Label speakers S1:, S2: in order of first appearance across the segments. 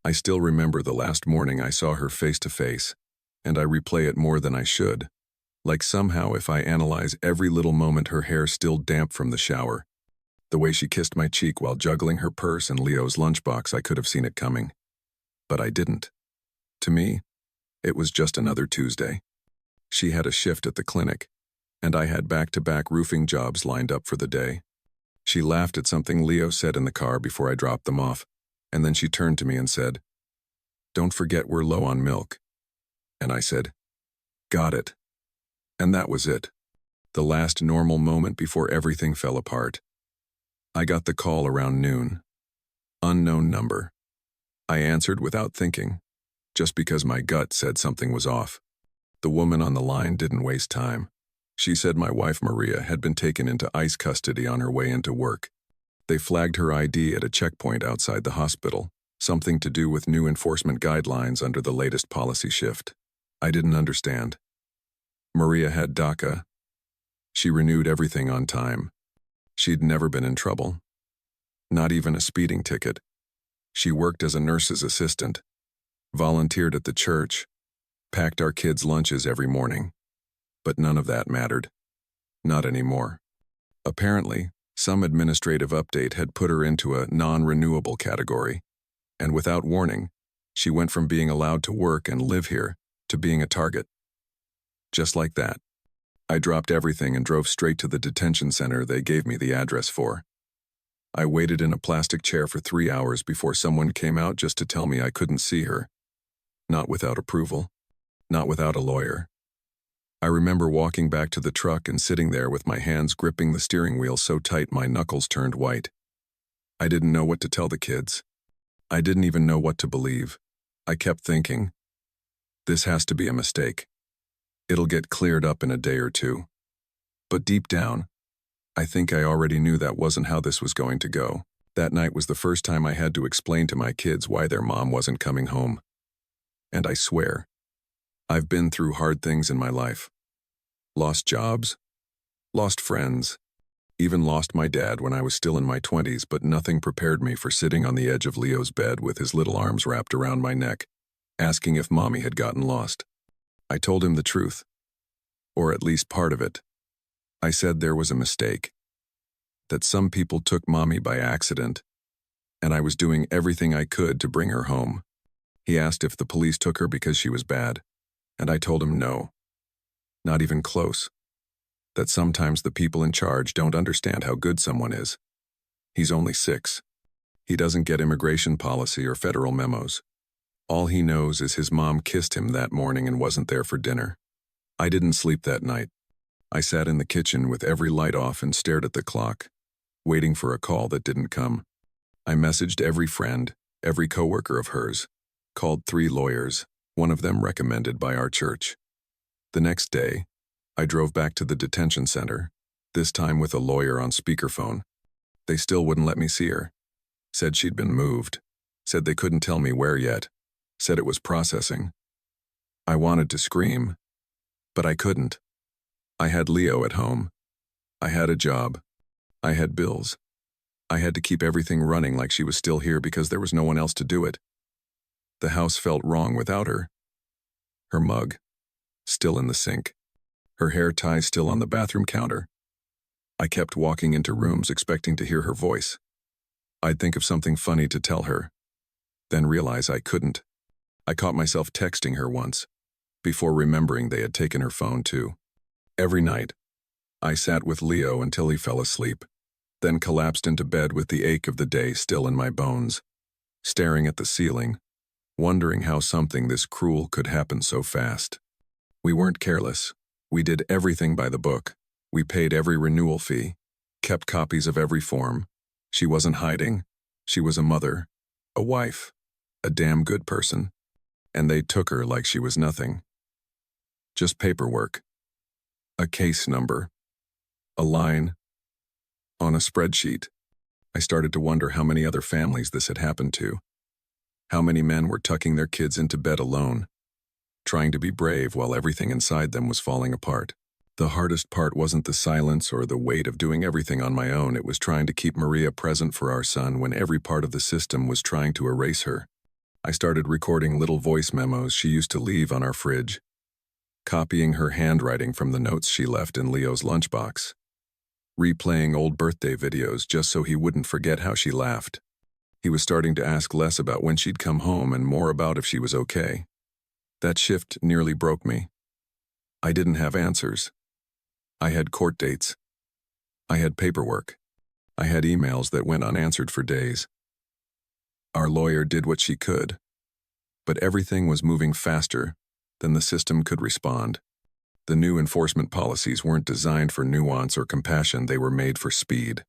S1: I still remember the last morning I saw her face to face, and I replay it more than I should. Like somehow if I analyze every little moment her hair still damp from the shower. The way she kissed my cheek while juggling her purse and Leo's lunchbox, I could have seen it coming. But I didn't. To me, it was just another Tuesday. She had a shift at the clinic, and I had back-to-back roofing jobs lined up for the day. She laughed at something Leo said in the car before I dropped them off, and then she turned to me and said, "Don't forget we're low on milk." And I said, "Got it." And that was it. The last normal moment before everything fell apart. I got the call around noon. Unknown number. I answered without thinking, just because my gut said something was off. The woman on the line didn't waste time. She said my wife Maria had been taken into ICE custody on her way into work. They flagged her ID at a checkpoint outside the hospital, something to do with new enforcement guidelines under the latest policy shift. I didn't understand. Maria had DACA. She renewed everything on time. She'd never been in trouble. Not even a speeding ticket. She worked as a nurse's assistant, volunteered at the church, packed our kids' lunches every morning. But none of that mattered. Not anymore. Apparently, some administrative update had put her into a non-renewable category, and without warning, she went from being allowed to work and live here to being a target. Just like that, I dropped everything and drove straight to the detention center they gave me the address for. I waited in a plastic chair for 3 hours before someone came out just to tell me I couldn't see her. Not without approval. Not without a lawyer. I remember walking back to the truck and sitting there with my hands gripping the steering wheel so tight my knuckles turned white. I didn't know what to tell the kids. I didn't even know what to believe. I kept thinking, this has to be a mistake. It'll get cleared up in a day or two. But deep down, I think I already knew that wasn't how this was going to go. That night was the first time I had to explain to my kids why their mom wasn't coming home. And I swear, I've been through hard things in my life. Lost jobs, lost friends, even lost my dad when I was still in my 20s, but nothing prepared me for sitting on the edge of Leo's bed with his little arms wrapped around my neck, asking if Mommy had gotten lost. I told him the truth, or at least part of it. I said there was a mistake, that some people took Mommy by accident, and I was doing everything I could to bring her home. He asked if the police took her because she was bad, and I told him no. Not even close. That sometimes the people in charge don't understand how good someone is. He's only 6. He doesn't get immigration policy or federal memos. All he knows is his mom kissed him that morning and wasn't there for dinner. I didn't sleep that night. I sat in the kitchen with every light off and stared at the clock, waiting for a call that didn't come. I messaged every friend, every coworker of hers, called 3 lawyers, one of them recommended by our church. The next day, I drove back to the detention center, this time with a lawyer on speakerphone. They still wouldn't let me see her. Said she'd been moved. Said they couldn't tell me where yet. Said it was processing. I wanted to scream, but I couldn't. I had Leo at home. I had a job. I had bills. I had to keep everything running like she was still here because there was no one else to do it. The house felt wrong without her. Her mug, still in the sink. Her hair tie still on the bathroom counter. I kept walking into rooms expecting to hear her voice. I'd think of something funny to tell her, then realize I couldn't. I caught myself texting her once, before remembering they had taken her phone too. Every night, I sat with Leo until he fell asleep, then collapsed into bed with the ache of the day still in my bones, staring at the ceiling, wondering how something this cruel could happen so fast. We weren't careless. We did everything by the book. We paid every renewal fee, kept copies of every form. She wasn't hiding. She was a mother, a wife, a damn good person. And they took her like she was nothing. Just paperwork. A case number. A line. On a spreadsheet. I started to wonder how many other families this had happened to. How many men were tucking their kids into bed alone, trying to be brave while everything inside them was falling apart. The hardest part wasn't the silence or the weight of doing everything on my own. It was trying to keep Maria present for our son when every part of the system was trying to erase her. I started recording little voice memos she used to leave on our fridge, copying her handwriting from the notes she left in Leo's lunchbox, replaying old birthday videos just so he wouldn't forget how she laughed. He was starting to ask less about when she'd come home and more about if she was okay. That shift nearly broke me. I didn't have answers. I had court dates. I had paperwork. I had emails that went unanswered for days. Our lawyer did what she could, but everything was moving faster than the system could respond. The new enforcement policies weren't designed for nuance or compassion, they were made for speed.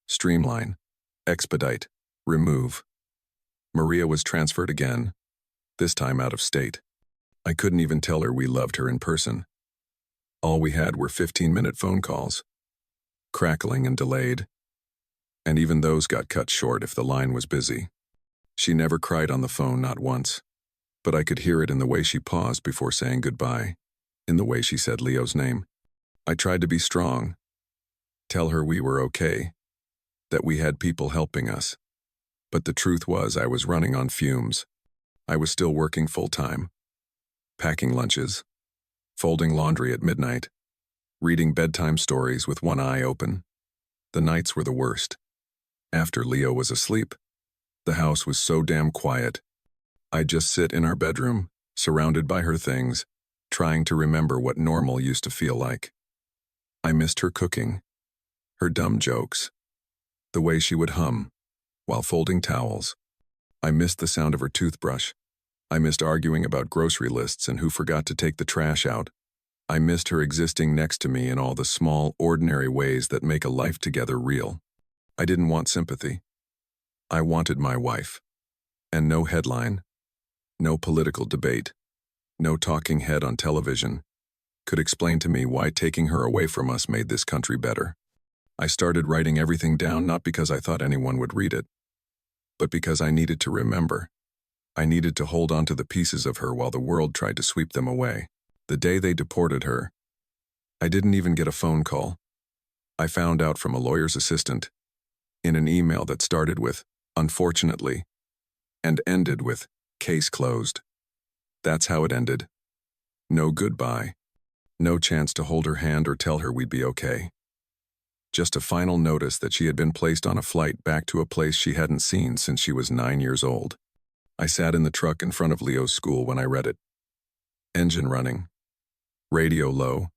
S1: Streamline, expedite, remove. Maria was transferred again, this time out of state. I couldn't even tell her we loved her in person. All we had were 15-minute phone calls, crackling and delayed, and even those got cut short if the line was busy. She never cried on the phone, not once, but I could hear it in the way she paused before saying goodbye, in the way she said Leo's name. I tried to be strong, tell her we were okay, that we had people helping us. But the truth was I was running on fumes. I was still working full-time, packing lunches, folding laundry at midnight, reading bedtime stories with one eye open. The nights were the worst. After Leo was asleep, the house was so damn quiet. I'd just sit in our bedroom, surrounded by her things, trying to remember what normal used to feel like. I missed her cooking, her dumb jokes, the way she would hum while folding towels. I missed the sound of her toothbrush. I missed arguing about grocery lists and who forgot to take the trash out. I missed her existing next to me in all the small, ordinary ways that make a life together real. I didn't want sympathy. I wanted my wife. And no headline, no political debate, no talking head on television could explain to me why taking her away from us made this country better. I started writing everything down not because I thought anyone would read it, but because I needed to remember. I needed to hold on to the pieces of her while the world tried to sweep them away. The day they deported her, I didn't even get a phone call. I found out from a lawyer's assistant in an email that started with, "Unfortunately," and ended with, "Case closed." That's how it ended. No goodbye. No chance to hold her hand or tell her we'd be okay. Just a final notice that she had been placed on a flight back to a place she hadn't seen since she was 9 years old. I sat in the truck in front of Leo's school when I read it. Engine running. Radio low.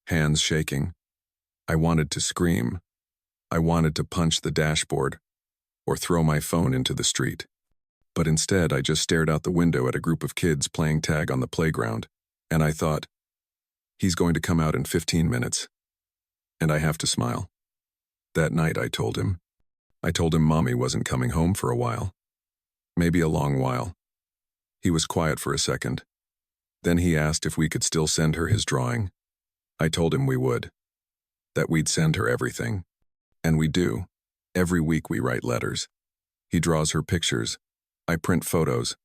S1: Hands shaking. I wanted to scream. I wanted to punch the dashboard or throw my phone into the street. But instead, I just stared out the window at a group of kids playing tag on the playground, and I thought, he's going to come out in 15 minutes. And I have to smile. That night, I told him Mommy wasn't coming home for a while. Maybe a long while. He was quiet for a second. Then he asked if we could still send her his drawing. I told him we would. That we'd send her everything. And we do. Every week we write letters. He draws her pictures. I print photos.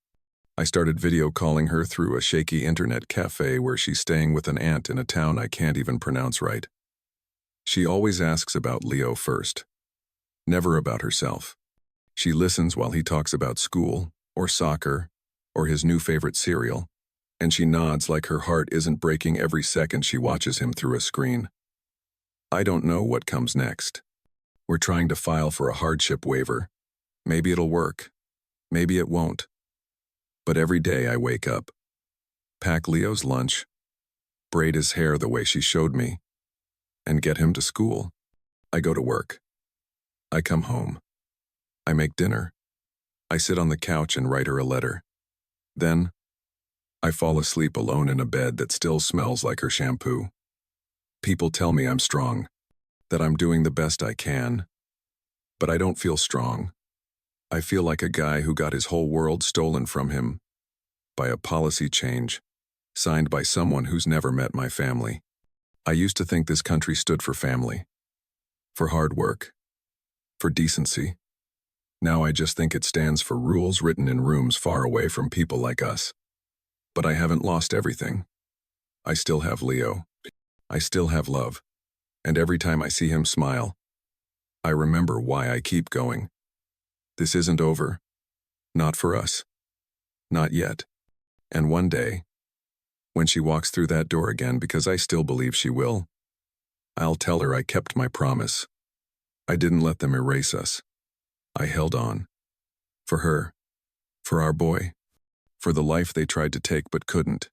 S1: I started video calling her through a shaky internet cafe where she's staying with an aunt in a town I can't even pronounce right. She always asks about Leo first. Never about herself. She listens while he talks about school, or soccer, or his new favorite cereal, and she nods like her heart isn't breaking every second she watches him through a screen. I don't know what comes next. We're trying to file for a hardship waiver. Maybe it'll work. Maybe it won't. But every day I wake up, pack Leo's lunch, braid his hair the way she showed me, and get him to school. I go to work. I come home. I make dinner. I sit on the couch and write her a letter. Then, I fall asleep alone in a bed that still smells like her shampoo. People tell me I'm strong, that I'm doing the best I can. But I don't feel strong. I feel like a guy who got his whole world stolen from him by a policy change signed by someone who's never met my family. I used to think this country stood for family, for hard work, for decency. Now I just think it stands for rules written in rooms far away from people like us. But I haven't lost everything. I still have Leo. I still have love. And every time I see him smile, I remember why I keep going. This isn't over. Not for us. Not yet. And one day, when she walks through that door again, because I still believe she will, I'll tell her I kept my promise. I didn't let them erase us. I held on. For her. For our boy. For the life they tried to take but couldn't.